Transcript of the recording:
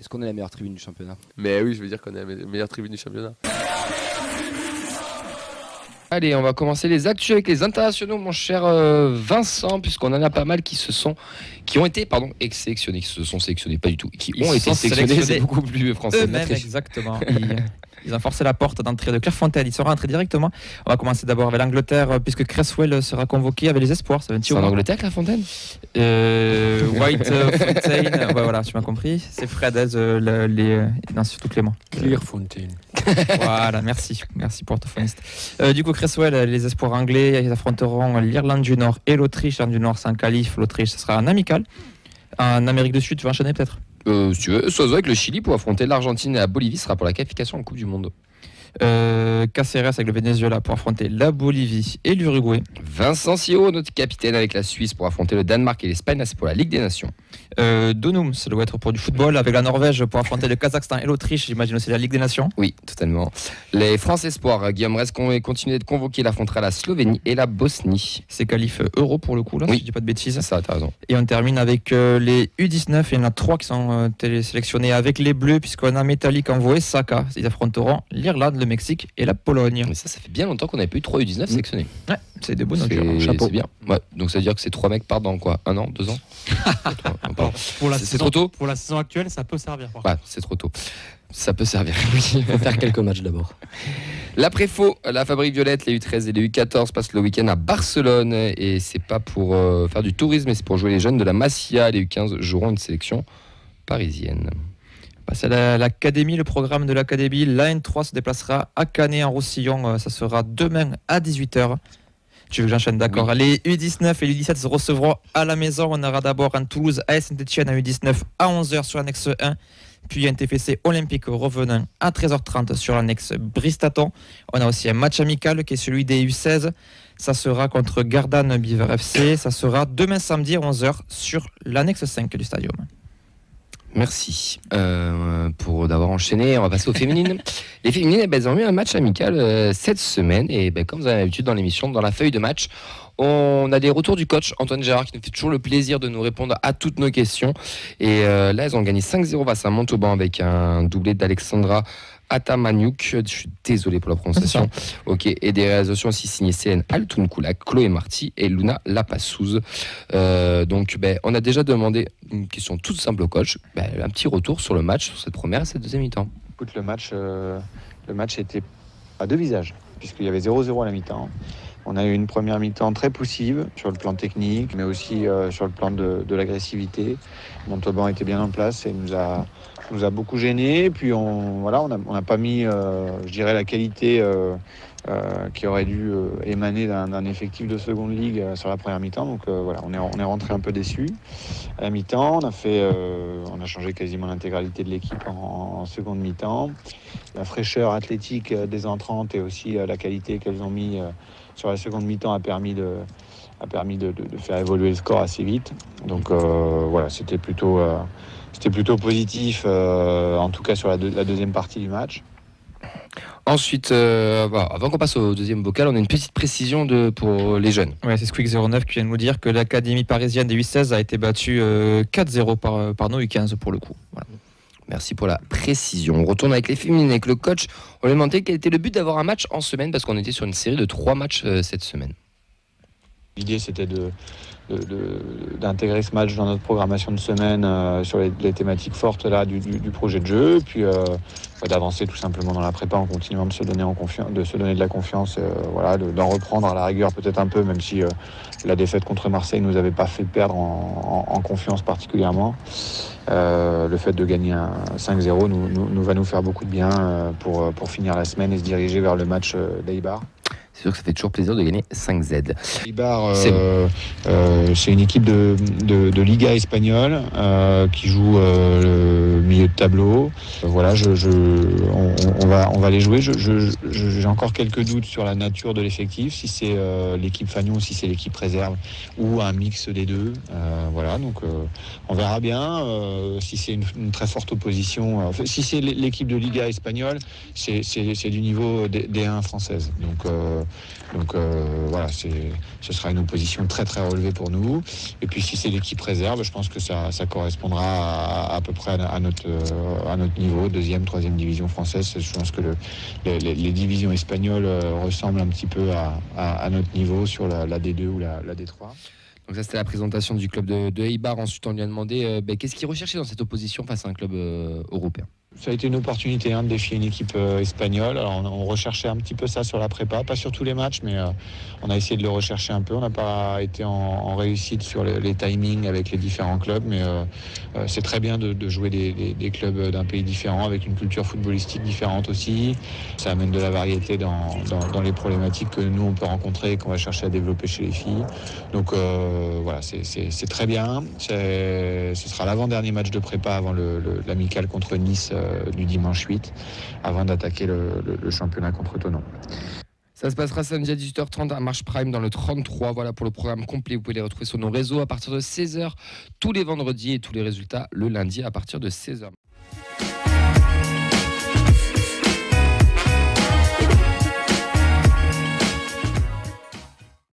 qu'on est la meilleure tribune du championnat. Mais oui, je veux dire qu'on est la meilleure tribune du championnat. Allez, on va commencer les actus avec les internationaux, mon cher Vincent, puisqu'on en a pas mal qui ont été sélectionnés, qui se sont sélectionnés, pas du tout, qui ont été sélectionnés, c'est beaucoup plus français. Eux-mêmes, exactement. Ils ont forcé la porte d'entrée de Clairefontaine. Ils sont rentrés directement. On va commencer d'abord avec l'Angleterre, puisque Cresswell sera convoqué avec les espoirs. C'est en Angleterre, Clairefontaine White Fontaine, voilà, tu m'as compris. C'est Fred, non, surtout Clément. Clairefontaine. Voilà, merci pour orthophoniste. Du coup, Cresswell, les espoirs anglais, ils affronteront l'Irlande du Nord et l'Autriche. L'Irlande du Nord, c'est un qualif. L'Autriche, ce sera un amical. En Amérique du Sud, tu vas enchaîner peut-être si tu veux, Sozo avec le Chili pour affronter l'Argentine et la Bolivie sera pour la qualification en Coupe du Monde. Caceres avec le Venezuela pour affronter la Bolivie et l'Uruguay. Vincent Sio, notre capitaine avec la Suisse pour affronter le Danemark et l'Espagne, c'est pour la Ligue des Nations. Donum, ça doit être pour du football, avec la Norvège pour affronter le Kazakhstan et l'Autriche, j'imagine aussi la Ligue des Nations. Oui, totalement. Les France Espoirs, Guillaume Rescon est continué d'être convoqué, il affrontera la Slovénie et la Bosnie. C'est qualif Euro pour le coup, là, oui, si je dis pas de bêtises. C'est ça, t'as raison. Et on termine avec les U19, il y en a 3 qui sont télésélectionnés avec les Bleus, puisqu'on a Metallic envoyé Saka. Ils affronteront l'Irlande, le Mexique et la Pologne. Mais ça fait bien longtemps qu'on n'avait pas eu 3 U19 sélectionnés. Ouais, c'est des bonnes chapeau. C'est bien. Ouais, donc ça veut dire que ces 3 mecs partent dans quoi 1 an, 2 ans C'est trop tôt. Pour la saison actuelle, ça peut servir. C'est trop tôt. Ça peut servir, oui. Il faut faire quelques matchs d'abord. L'après-faux, la Fabrique Violette, les U13 et les U14 passent le week-end à Barcelone. Et c'est pas pour faire du tourisme, mais c'est pour jouer les jeunes de la Masia. Les U15 joueront une sélection parisienne. C'est l'académie, le programme de l'académie. La N3 se déplacera à Canet en Roussillon. Ça sera demain à 18h. Tu veux que j'enchaîne, d'accord. Oui. Les U19 et les U17 se recevront à la maison. On aura d'abord un Toulouse à Saint-Etienne à U19 à 11h sur l'annexe 1. Puis un TFC Olympique revenant à 13h30 sur l'annexe Bristaton. On a aussi un match amical qui est celui des U16. Ça sera contre Gardanne Beaver FC. Ça sera demain samedi à 11h sur l'annexe 5 du stadium. Merci pour d'avoir enchaîné. On va passer aux féminines. Les féminines, elles ont eu un match amical cette semaine. Et comme vous avez l'habitude dans l'émission, dans la feuille de match, on a des retours du coach Antoine Gérard qui nous fait toujours le plaisir de nous répondre à toutes nos questions. Et là, elles ont gagné 5-0 face à Montauban avec un doublé d'Alexandra Atamaniuk, je suis désolé pour la prononciation. Ok, et des réalisations aussi signées CN Altunkulak, Chloé Marty et Luna Lapassouz. Donc, on a déjà demandé une question toute simple au coach. Un petit retour sur le match, sur cette première et cette deuxième mi-temps. Écoute, le match était à deux visages, puisqu'il y avait 0-0 à la mi-temps. On a eu une première mi-temps très poussive sur le plan technique, mais aussi sur le plan de l'agressivité. Montauban était bien en place et nous a beaucoup gênés. Puis on n'a pas mis, je dirais, la qualité qui aurait dû émaner d'un effectif de seconde ligue sur la première mi-temps. Donc on est rentré un peu déçus. À la mi-temps, on a changé quasiment l'intégralité de l'équipe en seconde mi-temps. La fraîcheur athlétique des entrantes et aussi la qualité qu'elles ont mis sur la seconde mi-temps a permis de faire évoluer le score assez vite. Donc c'était plutôt positif, en tout cas sur la deuxième partie du match. Ensuite, avant qu'on passe au deuxième vocal, on a une petite précision pour les jeunes. Ouais, c'est Squeak09 qui vient de nous dire que l'académie parisienne des U16 a été battue 4-0 par nos U15 pour le coup. Voilà. Merci pour la précision. On retourne avec les féminines, avec le coach. On lui a demandé quel était le but d'avoir un match en semaine, parce qu'on était sur une série de 3 matchs cette semaine. L'idée, c'était d'intégrer ce match dans notre programmation de semaine sur les thématiques fortes là, du projet de jeu, puis d'avancer tout simplement dans la prépa en continuant de se donner de la confiance, d'en reprendre à la rigueur peut-être un peu, même si la défaite contre Marseille nous avait pas fait perdre en confiance particulièrement. Le fait de gagner un 5-0 nous va nous faire beaucoup de bien pour finir la semaine et se diriger vers le match d'Eibar. C'est sûr que ça fait toujours plaisir de gagner 5Z. Eibar, c'est une équipe de Liga espagnole qui joue le milieu de tableau. Voilà, on va les jouer. J'ai encore quelques doutes sur la nature de l'effectif, si c'est l'équipe Fagnon, si c'est l'équipe réserve ou un mix des deux. Donc on verra bien. Si c'est une très forte opposition, si c'est l'équipe de Liga espagnole, c'est du niveau D1 française. Donc voilà, ce sera une opposition très très relevée pour nous. Et puis si c'est l'équipe réserve, je pense que ça correspondra à peu près à notre niveau, 2e, 3e division française. Je pense que les divisions espagnoles ressemblent un petit peu à notre niveau sur la D2 ou la D3. Donc ça, c'était la présentation du club de Eibar. Ensuite, on lui a demandé qu'est-ce qu'il recherchait dans cette opposition face à un club européen. Ça a été une opportunité de défier une équipe espagnole. Alors on recherchait un petit peu ça sur la prépa, pas sur tous les matchs, mais on a essayé de le rechercher un peu. On n'a pas été en réussite sur les timings avec les différents clubs, mais c'est très bien de jouer des clubs d'un pays différent, avec une culture footballistique différente aussi. Ça amène de la variété dans les problématiques que nous on peut rencontrer et qu'on va chercher à développer chez les filles. Donc voilà, c'est très bien. Ce sera l'avant-dernier match de prépa avant l'amical contre Nice du dimanche 8, avant d'attaquer le championnat contre Thonon. Ça se passera samedi à 18h30 à Marche Prime dans le 33. Voilà pour le programme complet. Vous pouvez les retrouver sur nos réseaux à partir de 16h tous les vendredis et tous les résultats le lundi à partir de 16h.